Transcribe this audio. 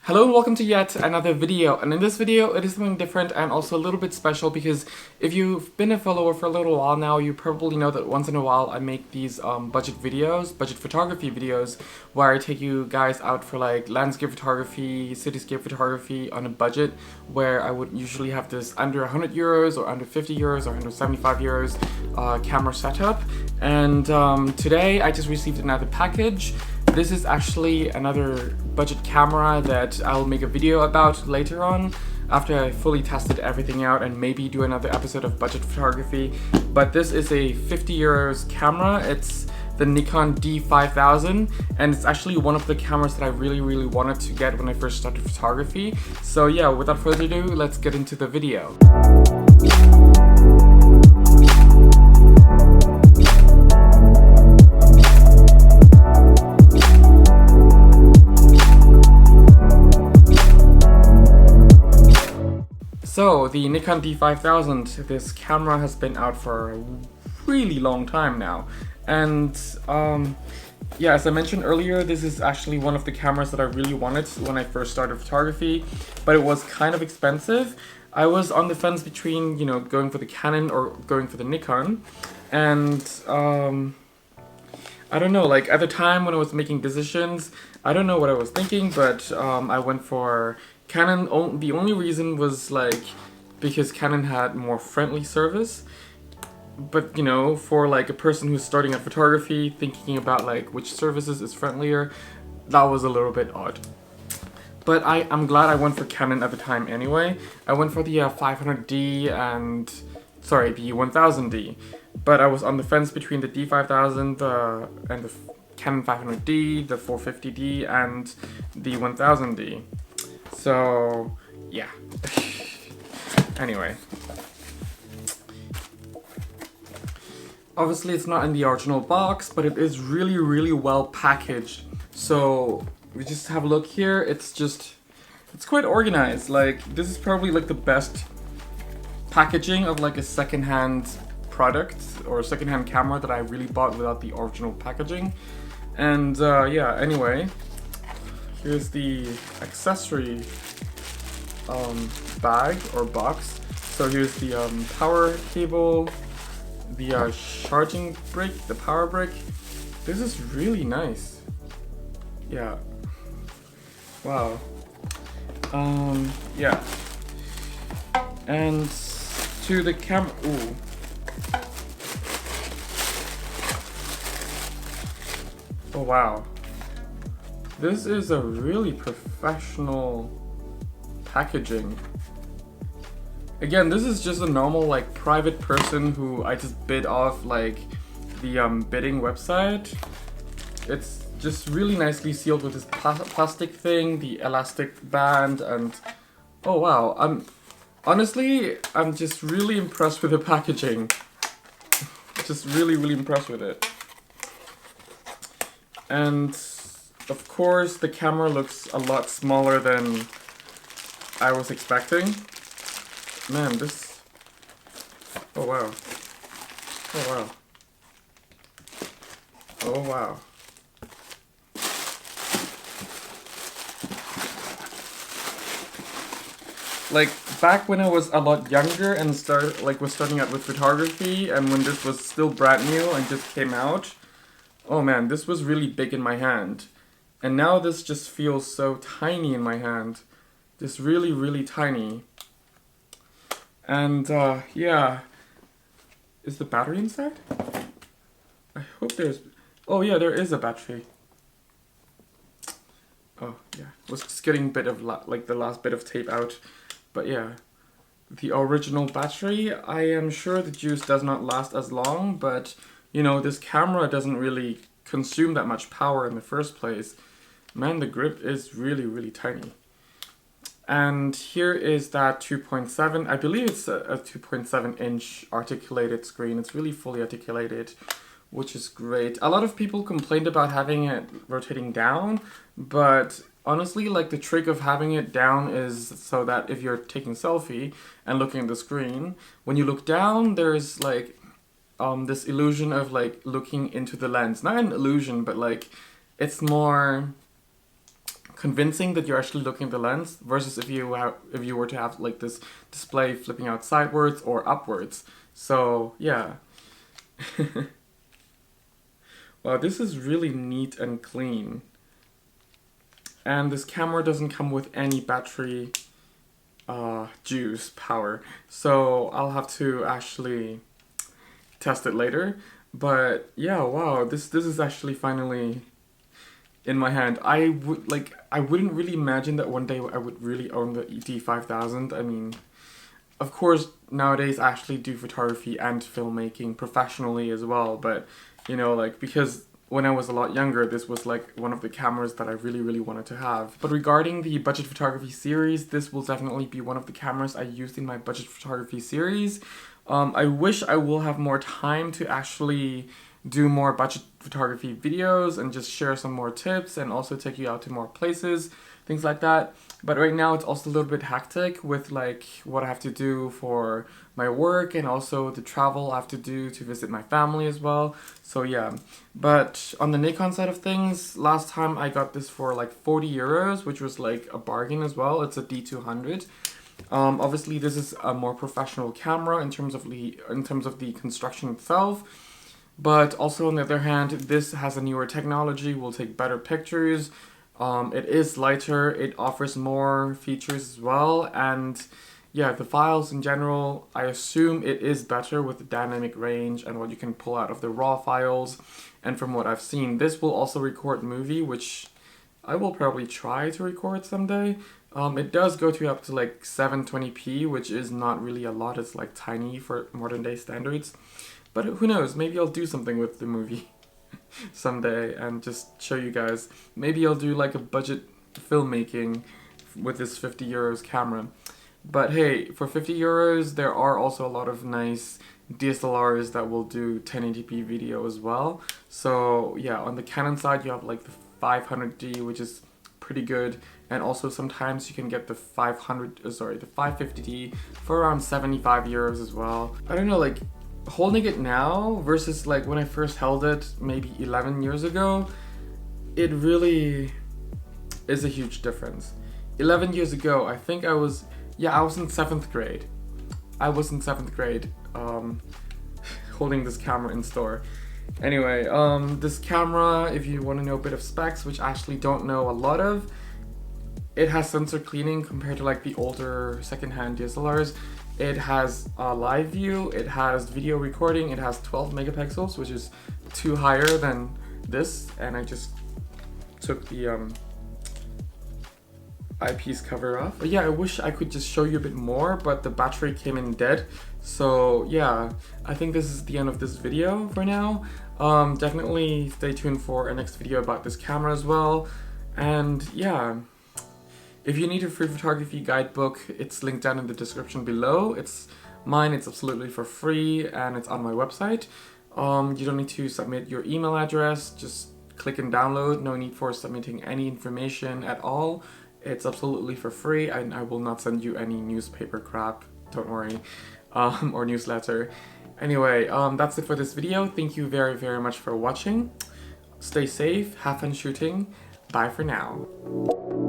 Hello and welcome to yet another video, and in this video it is something different and also a little bit special because if you've been a follower for a little while now, you probably know that once in a while I make these budget photography videos, where I take you guys out for like landscape photography, cityscape photography on a budget, where I would usually have this under 100 euros or under 50 euros or 175 euros camera setup. And today I just received another package. This is actually another budget camera that I'll make a video about later on, after I fully tested everything out and maybe do another episode of budget photography. But this is a 50 euros camera. It's the Nikon D5000, and it's actually one of the cameras that I really wanted to get when I first started photography. So yeah, without further ado, let's get into the video. So, the Nikon D5000, this camera has been out for a really long time now. And yeah, as I mentioned earlier, this is actually one of the cameras that I really wanted when I first started photography, but it was kind of expensive. I was on the fence between, you know, going for the Canon or going for the Nikon. And I don't know, like at the time when I was making decisions, I don't know what I was thinking, but I went for Canon. The only reason was like because Canon had more friendly service. But you know, for like a person who's starting at photography, thinking about like which services is friendlier, that was a little bit odd. But I'm glad I went for Canon at the time anyway. I went for the 500D and, sorry, the 1000D. But I was on the fence between the D5000 and the Canon 500D, the 450D, and the 1000D. So, yeah. Anyway. Obviously it's not in the original box, but it is really well packaged. So, we just have a look here. It's quite organized. Like, this is probably like the best packaging of like a secondhand product or a secondhand camera that I really bought without the original packaging. And yeah, anyway. Here's the accessory bag or box. So here's the power cable, the charging brick, the power brick. This is really nice. Yeah. Wow. Yeah. And to the camera. Ooh. Oh wow. This is a really professional packaging. Again, this is just a normal like private person who I just bid off like the bidding website. It's just really nicely sealed with this plastic thing, the elastic band, and oh wow, I'm just really impressed with the packaging. Just really impressed with it. And of course, the camera looks a lot smaller than I was expecting. Man, this... Oh wow. Oh wow. Oh wow. Like, back when I was a lot younger and was starting out with photography, and when this was still brand new and just came out, oh man, this was really big in my hand. And now this just feels so tiny in my hand. Just really tiny. And yeah. Is the battery inside? I hope there's... Oh yeah, there is a battery. Oh yeah, was just getting a bit of like the last bit of tape out. But yeah, the original battery, I am sure the juice does not last as long, but you know, this camera doesn't really consume that much power in the first place. Man, the grip is really tiny. And here is that 2.7, I believe it's a 2.7 inch articulated screen. It's really fully articulated, which is great. A lot of people complained about having it rotating down, but honestly, like the trick of having it down is so that if you're taking selfie and looking at the screen, when you look down, there's like this illusion of like looking into the lens. Not an illusion, but like it's more convincing that you're actually looking at the lens versus if you were to have like this display flipping out sidewards or upwards. So yeah. Wow, this is really neat and clean. And this camera doesn't come with any battery juice power, so I'll have to actually test it later. But yeah, wow, this is actually finally in my hand. I wouldn't really imagine that one day I would really own the D5000. I mean, of course, nowadays I actually do photography and filmmaking professionally as well, but you know, like, because when I was a lot younger, this was like one of the cameras that I really wanted to have. But regarding the budget photography series, this will definitely be one of the cameras I used in my budget photography series. I wish I will have more time to actually do more budget photography videos and just share some more tips and also take you out to more places, things like that. But right now it's also a little bit hectic with like what I have to do for my work and also the travel I have to do to visit my family as well. So yeah, but on the Nikon side of things, last time I got this for like 40 euros, which was like a bargain as well. It's a D200. Obviously this is a more professional camera in terms of the construction itself. But also on the other hand, this has a newer technology, will take better pictures. It is lighter, it offers more features as well, and yeah, the files in general, I assume it is better with the dynamic range and what you can pull out of the raw files. And from what I've seen, this will also record movie, which I will probably try to record someday. It does go to up to like 720p, which is not really a lot, it's like tiny for modern day standards. But who knows, maybe I'll do something with the movie someday and just show you guys. Maybe I'll do like a budget filmmaking with this 50 euros camera. But hey, for 50 euros, there are also a lot of nice DSLRs that will do 1080p video as well. So yeah, on the Canon side, you have like the 500D, which is pretty good. And also sometimes you can get the 550D for around 75 euros as well. I don't know, like, holding it now versus like when I first held it maybe 11 years ago, it really is a huge difference. 11 years ago, I think I was in 7th grade. I was in 7th grade holding this camera in store. Anyway, this camera, if you want to know a bit of specs, which I actually don't know a lot of, it has sensor cleaning compared to like the older secondhand DSLRs. It has a live view, it has video recording, it has 12 megapixels, which is 2 higher than this, and I just took the eyepiece cover off. But yeah, I wish I could just show you a bit more, but the battery came in dead. So yeah, I think this is the end of this video for now. Definitely stay tuned for a next video about this camera as well. And yeah, if you need a free photography guidebook, it's linked down in the description below. It's mine, it's absolutely for free, and it's on my website. You don't need to submit your email address, just click and download. No need for submitting any information at all. It's absolutely for free, and I will not send you any newspaper crap, don't worry, or newsletter. Anyway, that's it for this video. Thank you very much for watching. Stay safe, have fun shooting. Bye for now.